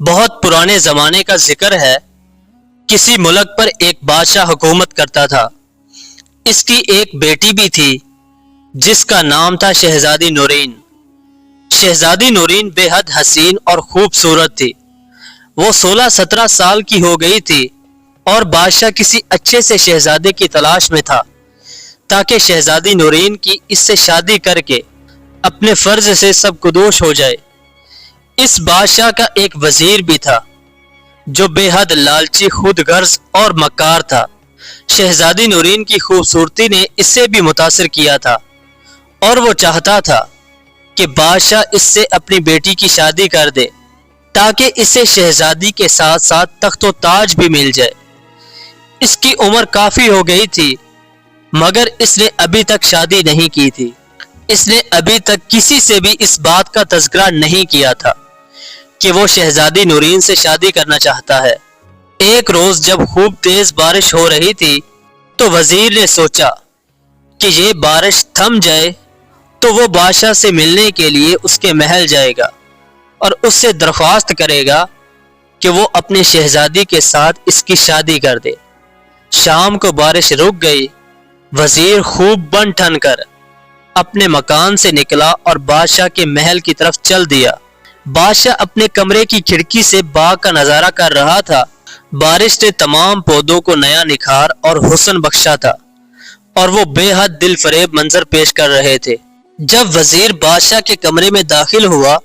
بہت پرانے زمانے کا ذکر ہے۔ کسی ملک پر ایک بادشاہ حکومت کرتا تھا۔ اس کی ایک بیٹی بھی تھی جس کا نام تھا شہزادی نورین۔ شہزادی نورین بے حد حسین اور خوبصورت تھی۔ وہ 16-17 سال کی ہو گئی تھی اور بادشاہ کسی اچھے سے شہزادے کی تلاش میں تھا تاکہ شہزادی نورین کی اس سے شادی کر کے اپنے فرض سے سب کدوش ہو جائے۔ اس بادشاہ کا ایک وزیر بھی تھا جو بے حد لالچی، خود غرض اور مکار تھا۔ شہزادی نورین کی خوبصورتی نے اس سے بھی متاثر کیا تھا اور وہ چاہتا تھا کہ بادشاہ اس سے اپنی بیٹی کی شادی کر دے تاکہ اسے شہزادی کے ساتھ ساتھ تخت و تاج بھی مل جائے۔ اس کی عمر کافی ہو گئی تھی مگر اس نے ابھی تک شادی نہیں کی تھی۔ اس نے ابھی تک کسی سے بھی اس بات کا تذکرہ نہیں کیا تھا کہ وہ شہزادی نورین سے شادی کرنا چاہتا ہے۔ ایک روز جب خوب تیز بارش ہو رہی تھی تو وزیر نے سوچا کہ یہ بارش تھم جائے تو وہ بادشاہ سے ملنے کے لیے اس کے محل جائے گا اور اس سے درخواست کرے گا کہ وہ اپنے شہزادی کے ساتھ اس کی شادی کر دے۔ شام کو بارش رک گئی۔ وزیر خوب بن ٹھن کر اپنے مکان سے نکلا اور بادشاہ کے محل کی طرف چل دیا۔ بادشاہ اپنے کمرے کی کھڑکی سے باغ کا نظارہ کر رہا تھا۔ بارش نے تمام پودوں کو نیا نکھار اور حسن بخشا تھا اور وہ بے حد دل فریب منظر پیش کر رہے تھے۔ جب وزیر بادشاہ کے کمرے میں داخل ہوا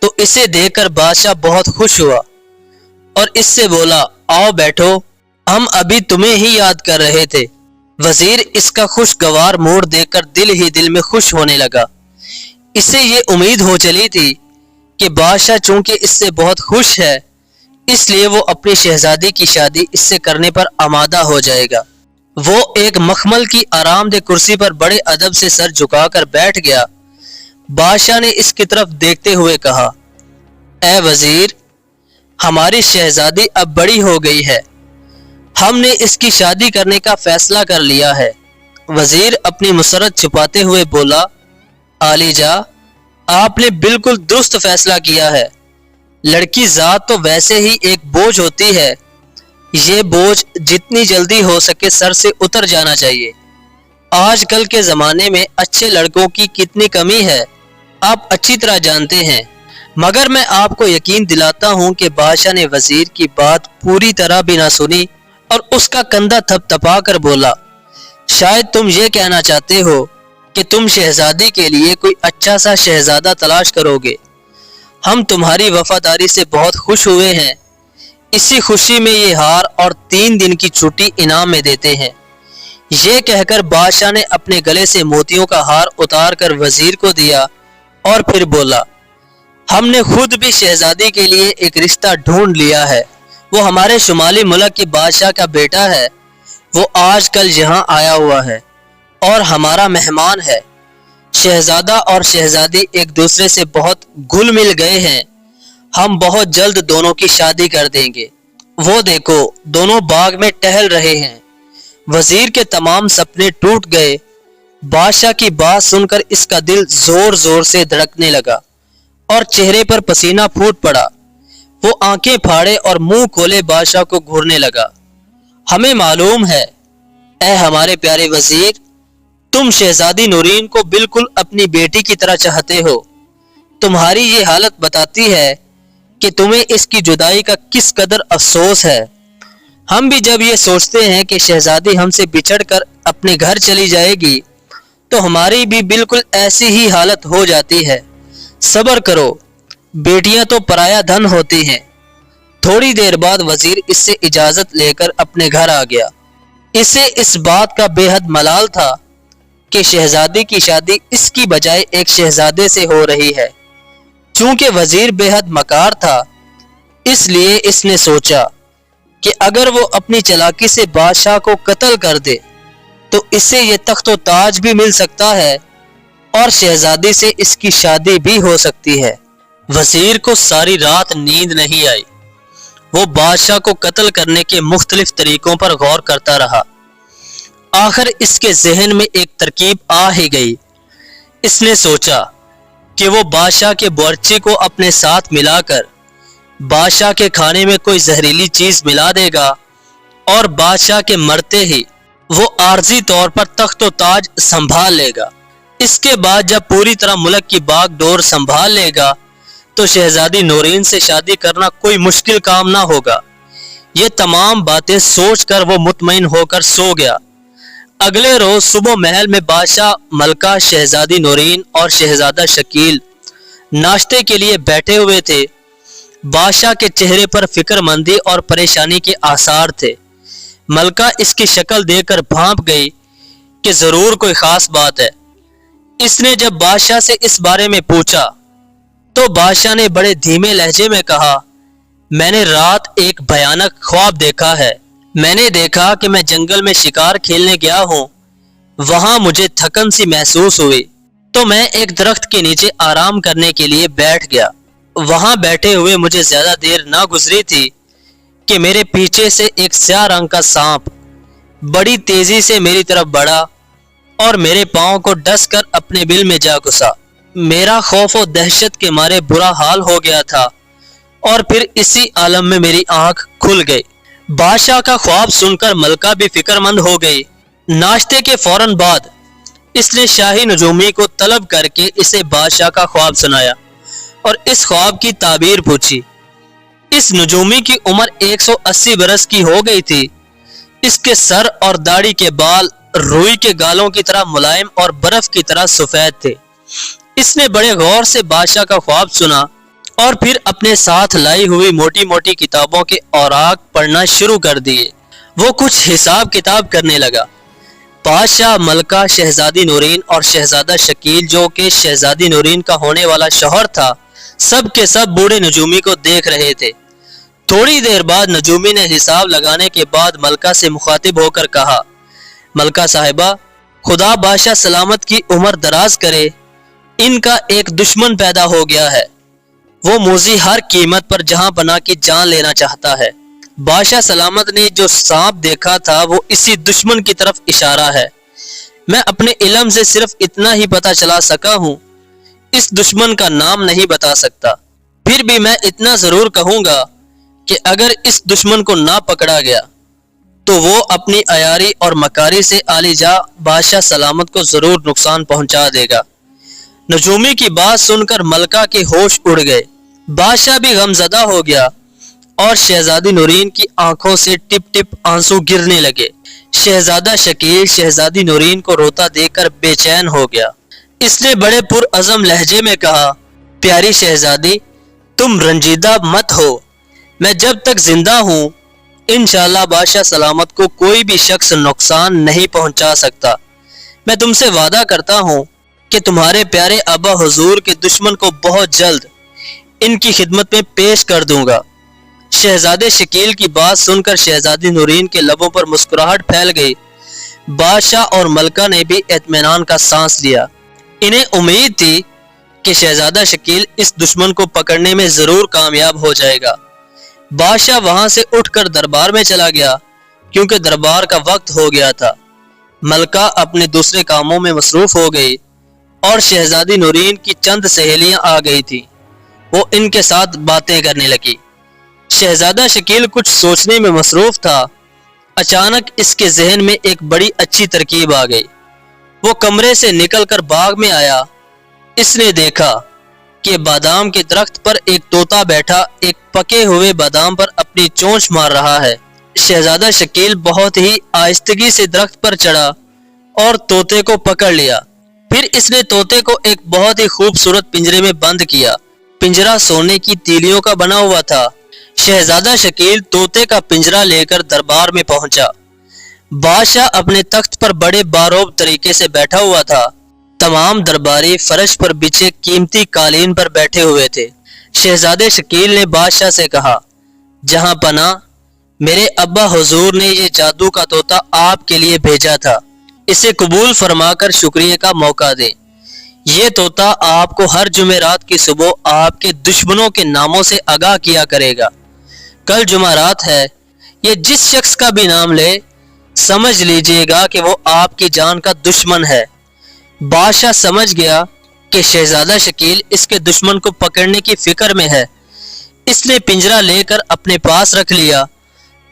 تو اسے دیکھ کر بادشاہ بہت خوش ہوا اور اس سے بولا، آؤ بیٹھو، ہم ابھی تمہیں ہی یاد کر رہے تھے۔ وزیر اس کا خوشگوار موڈ دیکھ کر دل ہی دل میں خوش ہونے لگا۔ اسے یہ امید ہو چلی تھی کہ بادشاہ چونکہ اس سے بہت خوش ہے اس لیے وہ اپنی شہزادی کی شادی اس سے کرنے پر آمادہ ہو جائے گا۔ وہ ایک مخمل کی آرام دہ کرسی پر بڑے ادب سے سر جھکا کر بیٹھ گیا۔ بادشاہ نے اس کی طرف دیکھتے ہوئے کہا، اے وزیر، ہماری شہزادی اب بڑی ہو گئی ہے، ہم نے اس کی شادی کرنے کا فیصلہ کر لیا ہے۔ وزیر اپنی مسرت چھپاتے ہوئے بولا، عالیجا، آپ نے بالکل درست فیصلہ کیا ہے۔ لڑکی ذات تو ویسے ہی ایک بوجھ ہوتی ہے، یہ بوجھ جتنی جلدی ہو سکے سر سے اتر جانا چاہیے۔ آج کل کے زمانے میں اچھے لڑکوں کی کتنی کمی ہے آپ اچھی طرح جانتے ہیں، مگر میں آپ کو یقین دلاتا ہوں کہ بادشاہ نے وزیر کی بات پوری طرح بھی نہ سنی اور اس کا کندھا تھپ تھپا کر بولا، شاید تم یہ کہنا چاہتے ہو کہ تم شہزادی کے لیے کوئی اچھا سا شہزادہ تلاش کرو گے۔ ہم تمہاری وفاداری سے بہت خوش ہوئے ہیں، اسی خوشی میں یہ ہار اور 3 دن کی چھٹی انعام میں دیتے ہیں۔ یہ کہہ کر بادشاہ نے اپنے گلے سے موتیوں کا ہار اتار کر وزیر کو دیا اور پھر بولا، ہم نے خود بھی شہزادی کے لیے ایک رشتہ ڈھونڈ لیا ہے۔ وہ ہمارے شمالی ملک کے بادشاہ کا بیٹا ہے۔ وہ آج کل یہاں آیا ہوا ہے اور ہمارا مہمان ہے۔ شہزادہ اور شہزادی ایک دوسرے سے بہت گھل مل گئے ہیں۔ ہم بہت جلد دونوں کی شادی کر دیں گے۔ وہ دیکھو، دونوں باغ میں ٹہل رہے ہیں۔ وزیر کے تمام سپنے ٹوٹ گئے۔ بادشاہ کی بات سن کر اس کا دل زور زور سے دھڑکنے لگا اور چہرے پر پسینہ پھوٹ پڑا۔ وہ آنکھیں پھاڑے اور منہ کھولے بادشاہ کو گھورنے لگا۔ ہمیں معلوم ہے، اے ہمارے پیارے وزیر، تم شہزادی نورین کو بالکل اپنی بیٹی کی طرح چاہتے ہو۔ تمہاری یہ حالت بتاتی ہے کہ تمہیں اس کی جدائی کا کس قدر افسوس ہے۔ ہم بھی جب یہ سوچتے ہیں کہ شہزادی ہم سے بچھڑ کر اپنے گھر چلی جائے گی تو ہماری بھی بالکل ایسی ہی حالت ہو جاتی ہے۔ صبر کرو، بیٹیاں تو پرایا دھن ہوتی ہیں۔ تھوڑی دیر بعد وزیر اس سے اجازت لے کر اپنے گھر آ گیا۔ اسے اس بات کا بے حد ملال تھا کہ شہزادی کی شادی اس کی بجائے ایک شہزادے سے ہو رہی ہے۔ چونکہ وزیر بے حد مکار تھا اس لیے اس نے سوچا کہ اگر وہ اپنی چالاکی سے بادشاہ کو قتل کر دے تو اس سے یہ تخت و تاج بھی مل سکتا ہے اور شہزادی سے اس کی شادی بھی ہو سکتی ہے۔ وزیر کو ساری رات نیند نہیں آئی۔ وہ بادشاہ کو قتل کرنے کے مختلف طریقوں پر غور کرتا رہا۔ آخر اس کے ذہن میں ایک ترکیب آ ہی گئی۔ اس نے سوچا کہ وہ بادشاہ کے بورچی کو اپنے ساتھ ملا کر بادشاہ کے کھانے میں کوئی زہریلی چیز ملا دے گا اور بادشاہ کے مرتے ہی وہ عارضی طور پر تخت و تاج سنبھال لے گا۔ اس کے بعد جب پوری طرح ملک کی باغ ڈور سنبھال لے گا تو شہزادی نورین سے شادی کرنا کوئی مشکل کام نہ ہوگا۔ یہ تمام باتیں سوچ کر وہ مطمئن ہو کر سو گیا۔ اگلے روز صبح محل میں بادشاہ، ملکہ، شہزادی نورین اور شہزادہ شکیل ناشتے کے لیے بیٹھے ہوئے تھے۔ بادشاہ کے چہرے پر فکر مندی اور پریشانی کے آثار تھے۔ ملکہ اس کی شکل دیکھ کر بھانپ گئی کہ ضرور کوئی خاص بات ہے۔ اس نے جب بادشاہ سے اس بارے میں پوچھا تو بادشاہ نے بڑے دھیمے لہجے میں کہا، میں نے رات ایک بھیانک خواب دیکھا ہے۔ میں نے دیکھا کہ میں جنگل میں شکار کھیلنے گیا ہوں۔ وہاں مجھے تھکن سی محسوس ہوئی تو میں ایک درخت کے نیچے آرام کرنے کے لیے بیٹھ گیا۔ وہاں بیٹھے ہوئے مجھے زیادہ دیر نہ گزری تھی کہ میرے پیچھے سے ایک سیاہ رنگ کا سانپ بڑی تیزی سے میری طرف بڑھا اور میرے پاؤں کو ڈس کر اپنے بل میں جا گھسا۔ میرا خوف و دہشت کے مارے برا حال ہو گیا تھا اور پھر اسی عالم میں میری آنکھ کھل گئی۔ بادشاہ کا خواب سن کر ملکہ بھی فکر مند ہو گئی۔ ناشتے کے فوراً بعد اس نے شاہی نجومی کو طلب کر کے اسے بادشاہ کا خواب سنایا اور اس خواب کی تعبیر پوچھی۔ اس نجومی کی عمر 180 برس کی ہو گئی تھی۔ اس کے سر اور داڑھی کے بال روئی کے گالوں کی طرح ملائم اور برف کی طرح سفید تھے۔ اس نے بڑے غور سے بادشاہ کا خواب سنا اور پھر اپنے ساتھ لائی ہوئی موٹی موٹی کتابوں کے اوراق پڑھنا شروع کر دیے۔ وہ کچھ حساب کتاب کرنے لگا۔ بادشاہ، ملکہ، شہزادی نورین اور شہزادہ شکیل جو کہ شہزادی نورین کا ہونے والا شوہر تھا، سب کے سب بوڑھے نجومی کو دیکھ رہے تھے۔ تھوڑی دیر بعد نجومی نے حساب لگانے کے بعد ملکہ سے مخاطب ہو کر کہا، ملکہ صاحبہ، خدا بادشاہ سلامت کی عمر دراز کرے، ان کا ایک دشمن پیدا ہو گیا ہے۔ وہ موذی ہر قیمت پر جہاں پناہ کی جان لینا چاہتا ہے۔ بادشاہ سلامت نے جو سانپ دیکھا تھا وہ اسی دشمن کی طرف اشارہ ہے۔ میں اپنے علم سے صرف اتنا ہی پتہ چلا سکا ہوں، اس دشمن کا نام نہیں بتا سکتا۔ پھر بھی میں اتنا ضرور کہوں گا کہ اگر اس دشمن کو نہ پکڑا گیا تو وہ اپنی عیاری اور مکاری سے عالی جا بادشاہ سلامت کو ضرور نقصان پہنچا دے گا۔ نجومی کی بات سن کر ملکہ کے ہوش اڑ گئے۔ بادشاہ بھی غمزدہ ہو گیا اور شہزادی نورین کی آنکھوں سے ٹپ ٹپ آنسو گرنے لگے۔ شہزادہ شکیل شہزادی نورین کو روتا دیکھ کر بے چین ہو گیا۔ اس نے بڑے پرعزم لہجے میں کہا، پیاری شہزادی، تم رنجیدہ مت ہو۔ میں جب تک زندہ ہوں انشاءاللہ بادشاہ سلامت کو کوئی بھی شخص نقصان نہیں پہنچا سکتا۔ میں تم سے وعدہ کرتا ہوں کہ تمہارے پیارے ابا حضور کے دشمن کو بہت جلد ان کی خدمت میں پیش کر دوں گا۔ شہزادے شکیل کی بات سن کر شہزادی نورین کے لبوں پر مسکراہٹ پھیل گئی۔ بادشاہ اور ملکہ نے بھی اطمینان کا سانس لیا۔ انہیں امید تھی کہ شہزادہ شکیل اس دشمن کو پکڑنے میں ضرور کامیاب ہو جائے گا۔ بادشاہ وہاں سے اٹھ کر دربار میں چلا گیا کیونکہ دربار کا وقت ہو گیا تھا۔ ملکہ اپنے دوسرے کاموں میں مصروف ہو گئی اور شہزادی نورین کی چند سہیلیاں آ گئی تھی۔ وہ ان کے ساتھ باتیں کرنے لگی۔ شہزادہ شکیل کچھ سوچنے میں مصروف تھا۔ اچانک اس کے ذہن میں ایک بڑی اچھی ترکیب آ گئی۔ وہ کمرے سے نکل کر باغ میں آیا۔ اس نے دیکھا کہ بادام کے درخت پر ایک طوطا بیٹھا ایک پکے ہوئے بادام پر اپنی چونچ مار رہا ہے۔ شہزادہ شکیل بہت ہی آہستگی سے درخت پر چڑھا اور طوطے کو پکڑ لیا۔ پھر اس نے طوطے کو ایک بہت ہی خوبصورت پنجرے میں بند کیا۔ پنجرہ سونے کی تیلیوں کا بنا ہوا تھا۔ شہزادہ شکیل طوطے کا پنجرہ لے کر دربار میں پہنچا۔ بادشاہ اپنے تخت پر بڑے باروب طریقے سے بیٹھا ہوا تھا۔ تمام درباری فرش پر بچھے قیمتی قالین پر بیٹھے ہوئے تھے۔ شہزادے شکیل نے بادشاہ سے کہا، جہاں پناہ، میرے ابا حضور نے یہ جادو کا طوطا آپ کے لیے بھیجا تھا، اسے قبول فرما کر شکریہ کا موقع دیں۔ یہ طوطا آپ کو ہر جمعرات کی صبح آپ کے دشمنوں کے ناموں سے آگاہ کیا کرے گا۔ کل جمعرات ہے، یہ جس شخص کا بھی نام لے سمجھ لیجئے گا کہ وہ آپ کی جان کا دشمن ہے۔ بادشاہ سمجھ گیا کہ شہزادہ شکیل اس کے دشمن کو پکڑنے کی فکر میں ہے، اس نے پنجرا لے کر اپنے پاس رکھ لیا۔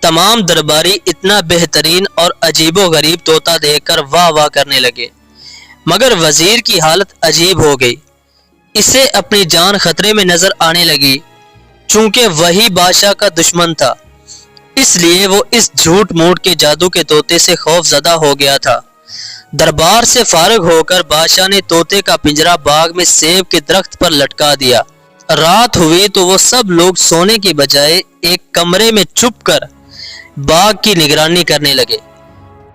تمام درباری اتنا بہترین اور عجیب و غریب طوطا دیکھ کر واہ واہ کرنے لگے، مگر وزیر کی حالت عجیب ہو گئی۔ اسے اپنی جان خطرے میں نظر آنے لگی، چونکہ وہی بادشاہ کا دشمن تھا، اس لیے وہ اس جھوٹ موٹ کے جادو کے طوطے سے خوف زدہ ہو گیا تھا۔ دربار سے فارغ ہو کر بادشاہ نے طوطے کا پنجرا باغ میں سیب کے درخت پر لٹکا دیا۔ رات ہوئی تو وہ سب لوگ سونے کی بجائے ایک کمرے میں چھپ کر باغ کی نگرانی کرنے لگے۔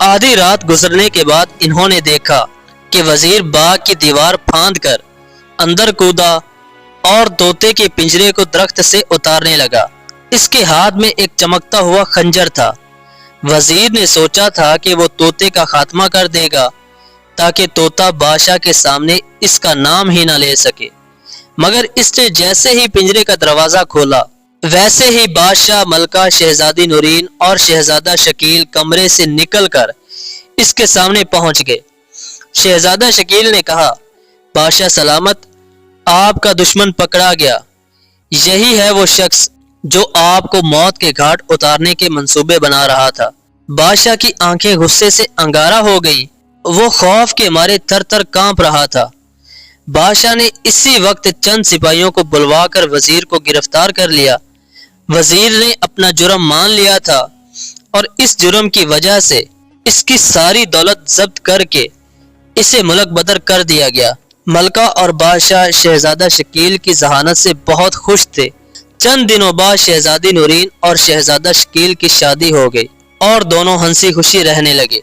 آدھی رات گزرنے کے بعد انہوں نے دیکھا کہ وزیر باغ کی دیوار پھاند کر اندر کودا اور طوطے کے پنجرے کو درخت سے اتارنے لگا۔ اس کے ہاتھ میں ایک چمکتا ہوا خنجر تھا۔ وزیر نے سوچا تھا کہ وہ طوطے کا خاتمہ کر دے گا تاکہ طوطا بادشاہ کے سامنے اس کا نام ہی نہ لے سکے، مگر اس نے جیسے ہی پنجرے کا دروازہ کھولا ویسے ہی بادشاہ، ملکہ، شہزادی نورین اور شہزادہ شکیل کمرے سے نکل کر اس کے سامنے پہنچ گئے۔ شہزادہ شکیل نے کہا، بادشاہ سلامت، آپ کا دشمن پکڑا گیا۔ یہی ہے وہ شخص جو آپ کو موت کے گھاٹ اتارنے کے منصوبے بنا رہا تھا۔ بادشاہ کی آنکھیں غصے سے انگارہ ہو گئیں، وہ خوف کے مارے تھر تھر کانپ رہا تھا۔ بادشاہ نے اسی وقت چند سپاہیوں کو بلوا کر وزیر کو گرفتار کر لیا۔ وزیر نے اپنا جرم مان لیا تھا اور اس جرم کی وجہ سے اس کی ساری دولت ضبط کر کے اسے ملک بدر کر دیا گیا۔ ملکہ اور بادشاہ شہزادہ شکیل کی ذہانت سے بہت خوش تھے۔ چند دنوں بعد شہزادی نورین اور شہزادہ شکیل کی شادی ہو گئی اور دونوں ہنسی خوشی رہنے لگے۔